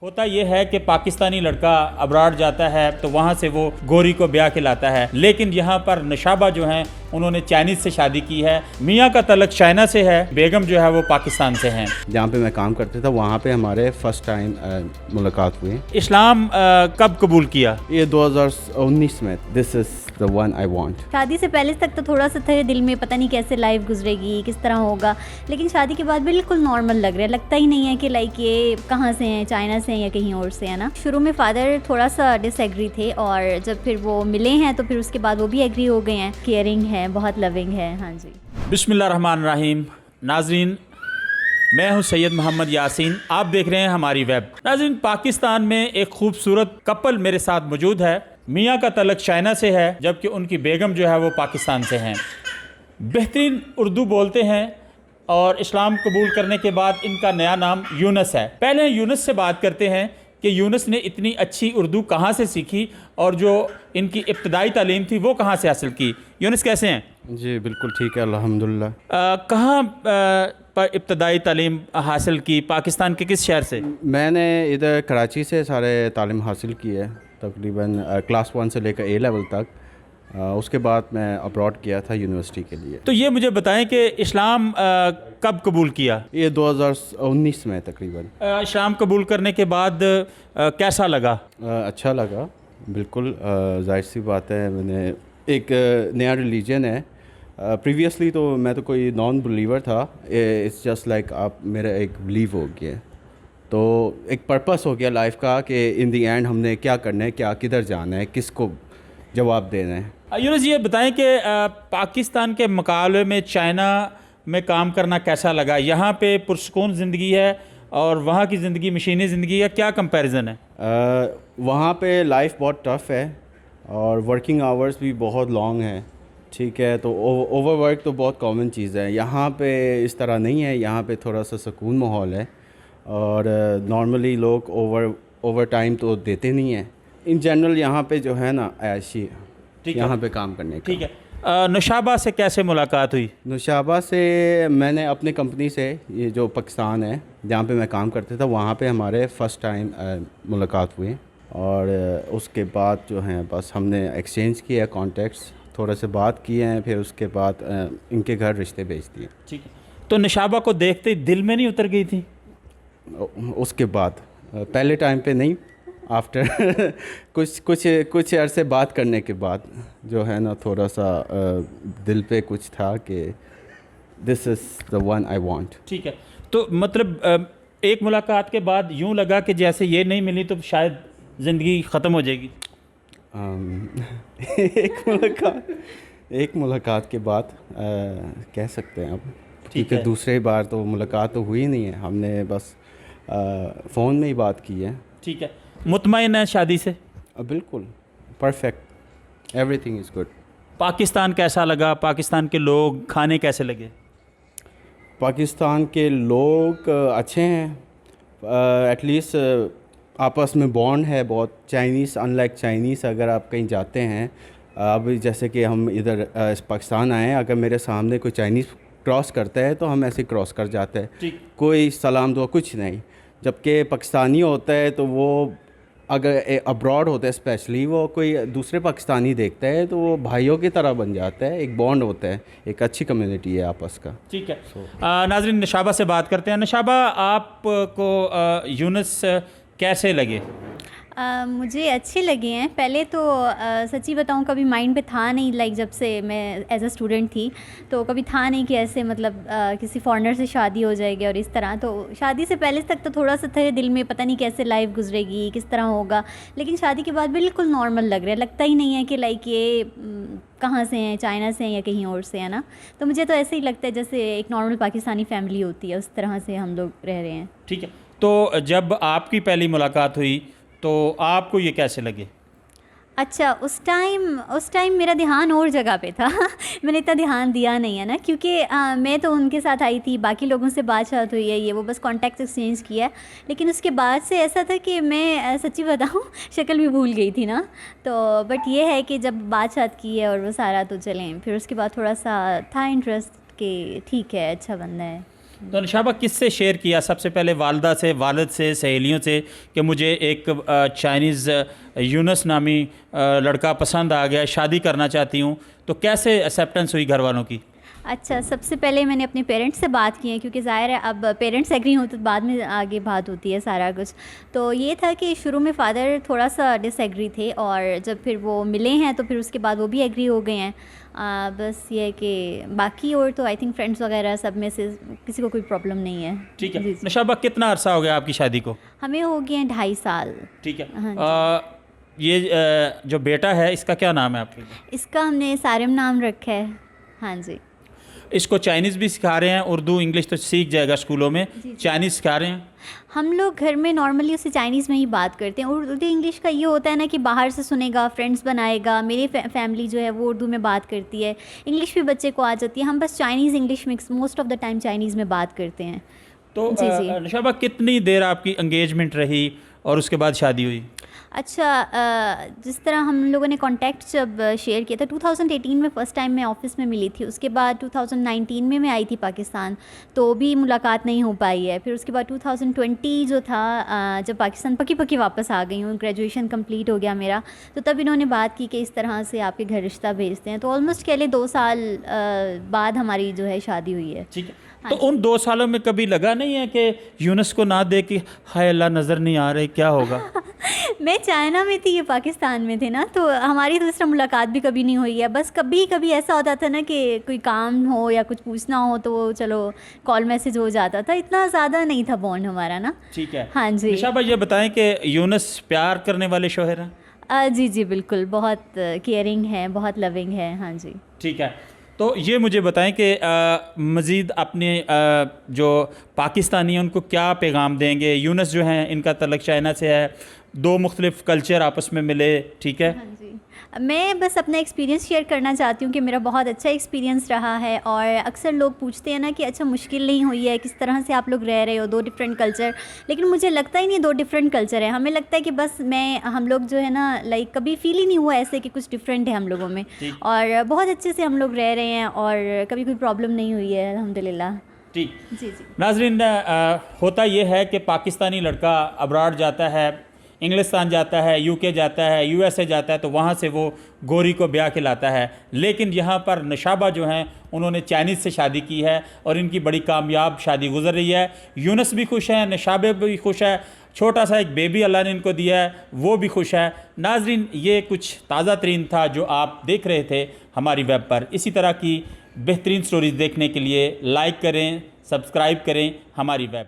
होता यह है कि पाकिस्तानी लड़का अब्रॉड जाता है तो वहाँ से वो गोरी को ब्याह के लाता है, लेकिन यहाँ पर नशाबा जो हैं उन्होंने चाइनीज़ से शादी की है। मियाँ का तलक चाइना से है, बेगम जो है वो पाकिस्तान से हैं। जहाँ पे मैं काम करता था वहाँ पे हमारे फर्स्ट टाइम मुलाकात हुई। इस्लाम कब कबूल किया? ये 2019 में। This is the one I want. शादी से पहले तक तो थोड़ा सा था दिल में, पता नहीं कैसे लाइफ गुजरेगी, किस तरह होगा, लेकिन शादी के बाद बिल्कुल नॉर्मल लग रहा है। लगता ही नहीं है कि लाइक ये कहाँ से हैं, चाइना से हैं या कहीं और से, है ना। शुरू में फादर थोड़ा सा डिसएग्री थे और जब फिर वो मिले हैं तो फिर उसके बाद वो भी एग्री हो गए हैं। केयरिंग है, बहुत लविंग है। हाँ जी। बिस्मिल्लाहिर्रहमानिर्रहीम। नाजरीन, मैं हूं सैयद मोहम्मद यासीन, आप देख रहे हैं हमारी वेब। नाजरीन, पाकिस्तान में एक खूबसूरत कपल मेरे साथ मौजूद है। मियाँ का तलक चाइना से है जबकि उनकी बेगम जो है वो पाकिस्तान से हैं। बेहतरीन उर्दू बोलते हैं और इस्लाम कबूल करने के बाद इनका नया नाम यूनस है। पहले यूनस से बात करते हैं कि यूनस ने इतनी अच्छी उर्दू कहाँ से सीखी और जो इनकी इब्तदाई तालीम थी वो कहाँ से हासिल की। यूनस कैसे हैं? जी बिल्कुल ठीक है, अल्हम्दुलिल्लाह। कहाँ पर इब्तदाई तालीम हासिल की? पाकिस्तान के किस शहर से? मैंने इधर कराची से सारे तालीम हासिल की है, तकरीबन क्लास 1 से लेकर A लेवल तक। उसके बाद मैं अब्रॉड किया था यूनिवर्सिटी के लिए। तो ये मुझे बताएं कि इस्लाम कब कबूल किया? ये 2019 में तकरीबन। इस्लाम कबूल करने के बाद कैसा लगा? अच्छा लगा, बिल्कुल। जाहिर सी बात है, मैंने एक नया रिलीजन है। प्रीवियसली तो मैं तो कोई नॉन बिलीवर था। इट्स जस्ट लाइक आप मेरा एक बिलीव हो गया, तो एक पर्पस हो गया लाइफ का कि इन दी एंड हमने क्या करना है, क्या किधर जाना है, किसको जवाब देना है। यूनुस, ये बताएं कि पाकिस्तान के मुकाबले में चाइना में काम करना कैसा लगा? यहाँ पे पुरसकून ज़िंदगी है और वहाँ की ज़िंदगी मशीनी ज़िंदगी है, क्या कंपैरिजन है? वहाँ पे लाइफ बहुत टफ़ है और वर्किंग आवर्स भी बहुत लॉन्ग है, ठीक है। तो ओवरवर्क तो बहुत कॉमन चीज़ है। यहाँ पे इस तरह नहीं है, यहाँ पे थोड़ा सा सुकून माहौल है और नॉर्मली लोग ओवर टाइम तो देते नहीं हैं। इन जनरल यहाँ पे जो है ना ऐशी यहाँ पे काम करने का। ठीक है। नुशाबा से कैसे मुलाकात हुई? नुशाबा से मैंने अपने कंपनी से, ये जो पाकिस्तान है जहाँ पे मैं काम करता था, वहाँ पे हमारे फ़र्स्ट टाइम मुलाकात हुई और उसके बाद जो है बस हमने एक्सचेंज किया कॉन्टेक्ट्स, थोड़ा से बात किए हैं, फिर उसके बाद इनके घर रिश्ते भेज दिए। ठीक है। तो नुशाबा को देखते ही दिल में नहीं उतर गई थी? उसके बाद पहले टाइम पे नहीं, आफ्टर कुछ अरसे बात करने के बाद जो है ना थोड़ा सा दिल पे कुछ था कि this is the one I want. ठीक है। तो मतलब एक मुलाकात के बाद यूँ लगा कि जैसे ये नहीं मिली तो शायद ज़िंदगी ख़त्म हो जाएगी। एक मुलाकात के बाद कह सकते हैं अब, ठीक है। दूसरे बार तो मुलाकात तो हुई नहीं है, हमने बस फ़ोन में ही बात की है। ठीक है। मुतमईन है शादी से? बिल्कुल perfect, everything is good. Pakistan कैसा लगा? पाकिस्तान के लोग, खाने कैसे लगे? पाकिस्तान के लोग अच्छे हैं, एटलीस्ट आपस में बॉन्ड है बहुत। चाइनीज़, अनलाइक चाइनीज़, अगर आप कहीं जाते हैं, अब जैसे कि हम इधर पाकिस्तान आए हैं, अगर मेरे सामने कोई चाइनीज़ क्रॉस करता है तो हम ऐसे क्रॉस कर जाते हैं, कोई सलाम दुआ कुछ नहीं। जबकि पाकिस्तानी होता है तो वो अगर अब्रॉड होता है स्पेशली, वो कोई दूसरे पाकिस्तानी देखता है तो वो भाइयों की तरह बन जाता है, एक बॉन्ड होता है, एक अच्छी कम्युनिटी है आपस का। ठीक है। नाज़रीन, नशाबा से बात करते हैं। नशाबा, आपको यूनुस कैसे लगे? मुझे अच्छे लगे हैं। पहले तो सच्ची बताऊं कभी माइंड पे था नहीं, लाइक जब से मैं एज अ स्टूडेंट थी तो कभी था नहीं कि ऐसे मतलब किसी फॉरेनर से शादी हो जाएगी और इस तरह। तो शादी से पहले तक तो थोड़ा सा था दिल में, पता नहीं कैसे लाइफ गुजरेगी, किस तरह होगा, लेकिन शादी के बाद बिल्कुल नॉर्मल लग रहा है। लगता ही नहीं है कि लाइक ये कहाँ से हैं, चाइना से हैं या कहीं और से, है ना। तो मुझे तो ऐसे ही लगता है जैसे एक नॉर्मल पाकिस्तानी फैमिली होती है, उस तरह से हम लोग रह रहे हैं। ठीक है। तो जब आपकी पहली मुलाकात हुई तो आपको ये कैसे लगे? अच्छा, उस टाइम मेरा ध्यान और जगह पे था मैंने इतना ध्यान दिया नहीं, है ना, क्योंकि मैं तो उनके साथ आई थी, बाकी लोगों से बातचीत हुई है, ये वो बस कॉन्टैक्ट एक्सचेंज किया। लेकिन उसके बाद से ऐसा था कि मैं सच्ची बताऊँ शक्ल भी भूल गई थी ना। तो बट ये है कि जब बातचीत की है और वो सारा, तो चलें, फिर उसके बाद थोड़ा सा था इंटरेस्ट कि ठीक है, अच्छा बंदा है। तो नशाबा किससे शेयर किया सबसे पहले, वालदा से, वालिद से, सहेलियों से, कि मुझे एक चाइनीज़ यूनस नामी लड़का पसंद आ गया, शादी करना चाहती हूँ, तो कैसे एक्सेप्टेंस हुई घर वालों की? अच्छा, सबसे पहले मैंने अपने पेरेंट्स से बात की है, क्योंकि ज़ाहिर है अब पेरेंट्स एग्री हो तो बाद में आगे बात होती है सारा कुछ। तो ये था कि शुरू में फ़ादर थोड़ा सा डिसएग्री थे, और जब फिर वो मिले हैं तो फिर उसके बाद वो भी एग्री हो गए हैं। बस ये है कि बाकी और तो आई थिंक फ्रेंड्स वगैरह सब में से किसी को कोई प्रॉब्लम नहीं है। ठीक है। जी, जी। नशाबा कितना अरसा हो गया आपकी शादी को? हमें हो गए हैं 2.5 साल। ठीक है। हाँ ये जो बेटा है इसका क्या नाम है आपके? इसका हमने सारिम नाम रखा है। हाँ जी। इसको चाइनीज़ भी सिखा रहे हैं? उर्दू इंग्लिश तो सीख जाएगा स्कूलों में, चाइनीज़ सिखा रहे हैं? हम लोग घर में नॉर्मली उससे चाइनीज़ में ही बात करते हैं। उर्दू इंग्लिश का ये होता है ना कि बाहर से सुनेगा, फ्रेंड्स बनाएगा। मेरी फैमिली जो है वो उर्दू में बात करती है, इंग्लिश भी बच्चे को आ जाती है। हम बस Chinese English mix most of the time Chinese में बात करते हैं। तो जी, जी। नशाबा कितनी देर आपकी एंगेजमेंट रही और उसके बाद शादी हुई? अच्छा, जिस तरह हम लोगों ने कांटेक्ट जब शेयर किया था 2018 में फ़र्स्ट टाइम मैं ऑफ़िस में मिली थी। उसके बाद 2019 में मैं आई थी पाकिस्तान, तो भी मुलाकात नहीं हो पाई है। फिर उसके बाद 2020 जो था, जब पाकिस्तान पक्की वापस आ गई हूँ, ग्रेजुएशन कंप्लीट हो गया मेरा, तो तब इन्होंने बात की कि इस तरह से आपके घर रिश्ता भेजते हैं। तो ऑलमोस्ट कह लें 2 साल बाद हमारी जो है शादी हुई है। ठीक है। तो उन 2 सालों में कभी लगा नहीं है कि यूनस को ना दे कि हाय अल्लाह नज़र नहीं आ रही, क्या होगा? मैं चाइना में थी, ये पाकिस्तान में थे ना, तो हमारी तो इस तरह मुलाकात भी कभी नहीं हुई है। बस कभी कभी ऐसा होता था ना कि कोई काम हो या कुछ पूछना हो तो वो चलो कॉल मैसेज हो जाता था, इतना ज़्यादा नहीं था बॉन्ड हमारा ना। ठीक है। हाँ जी। निशा भाई ये बताएं कि यूनस प्यार करने वाले शौहर हैं? जी जी बिल्कुल, बहुत केयरिंग है, बहुत लविंग है। हाँ जी। ठीक है। तो ये मुझे बताएं कि मज़ीद अपने जो पाकिस्तानी हैं उनको क्या पैगाम देंगे? यूनस जो हैं इनका तल्लुक़ चाइना से है, 2 मुख्तलिफ़ कल्चर आपस में मिले, ठीक है। हाँ जी। मैं बस अपना एक्सपीरियंस शेयर करना चाहती हूँ कि मेरा बहुत अच्छा एक्सपीरियंस रहा है। और अक्सर लोग पूछते हैं ना कि अच्छा मुश्किल नहीं हुई है, किस तरह से आप लोग रह रहे हो 2 डिफरेंट कल्चर, लेकिन मुझे लगता ही नहीं 2 डिफरेंट कल्चर है। हमें लगता है कि बस हम लोग जो है ना लाइक कभी फील ही नहीं हुआ ऐसे कि कुछ डिफरेंट है हम लोगों में, और बहुत अच्छे से हम लोग रह रहे हैं और कभी कोई प्रॉब्लम नहीं हुई है अल्हम्दुलिल्लाह। ठीक। जी जी। नाज़रीन, होता ये है कि पाकिस्तानी लड़का अब्रॉड जाता है, इंग्लिस्तान जाता है, यूके जाता है, यूएसए जाता है, तो वहाँ से वो गोरी को ब्याह के लाता है। लेकिन यहाँ पर नशाबा जो हैं उन्होंने चाइनीज़ से शादी की है और इनकी बड़ी कामयाब शादी गुजर रही है। यूनस भी खुश हैं, नशाबे भी खुश है, छोटा सा एक बेबी अल्लाह ने इनको दिया है, वो भी खुश है। नाज़रीन, ये कुछ ताज़ा तरीन था जो आप देख रहे थे हमारी वेब पर। इसी तरह की बेहतरीन स्टोरीज़ देखने के लिए लाइक करें, सब्सक्राइब करें हमारी वेब।